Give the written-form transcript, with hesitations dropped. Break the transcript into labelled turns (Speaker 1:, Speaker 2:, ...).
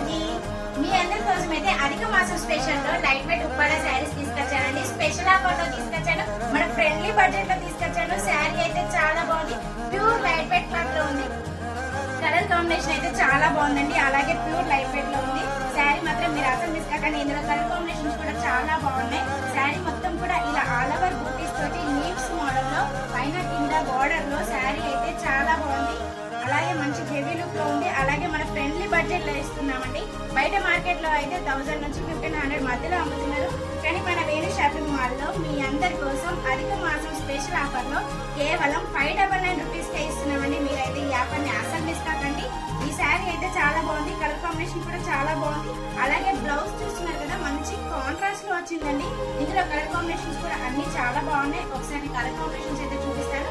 Speaker 1: అండి. మీ అందరి కోసం అయితే అధిక మాసం స్పెషల్ లో లైట్ వెయిట్ ఉప్పాడ శారీస్ తీసుకొచ్చానండి. స్పెషల్ ఆఫర్ లో తీసుకొచ్చాను, మన ఫ్రెండ్లీ బడ్జెట్ లో తీసుకొచ్చాను. శారీ అయితే చాలా బాగుంది, ప్యూర్ లైట్ వెయిట్ క్లాత్ లో ఉంది. కలర్ కాంబినేషన్ అయితే చాలా బాగుందండి, అలాగే ప్యూర్ లైట్ వెయిట్ లో ఉంది. శారీ మాత్రం మీరు అసలు మిస్ కాకండి, ఇందులో కలర్ కాంబినేషన్స్ కూడా చాలా బాగున్నాయి. శారీ మొత్తం కూడా ఇలా ఆల్ ఓవర్ బూటీస్ తోటి లీవ్స్ మోడల్ లో పైన కింద బార్డర్ లో శారీ అయితే చాలా బాగుంది. అలాగే మంచి హెవీ లుక్ లో ఉంది, అలాగే మన ఫ్రెండ్లీ బడ్జెట్ లో ఇస్తున్నామండి. బయట మార్కెట్ లో అయితే 1000 నుంచి 1500 మధ్యలో అమ్ముతున్నారు, కానీ మన వేణు షాపింగ్ మాల్ లో మీ అందరి కోసం అధిక మాసం స్పెషల్ ఆఫర్ లో కేవలం 599 రూపీస్ కే ఇస్తున్నామండి. మీరైతే ఈ ఆఫర్ ని అసలు మిస్ కాకండి. ఈ శారీ అయితే చాలా బాగుంది, కలర్ కాంబినేషన్ కూడా చాలా బాగుంది. అలాగే బ్లౌజ్ చూస్తున్నారు కదా, మంచి కాంట్రాస్ట్ లో వచ్చిందండి. ఇందులో కలర్ కాంబినేషన్స్ కూడా అన్ని చాలా బాగున్నాయి. ఒకసారి కలర్ కాంబినేషన్స్ అయితే చూపిస్తాను.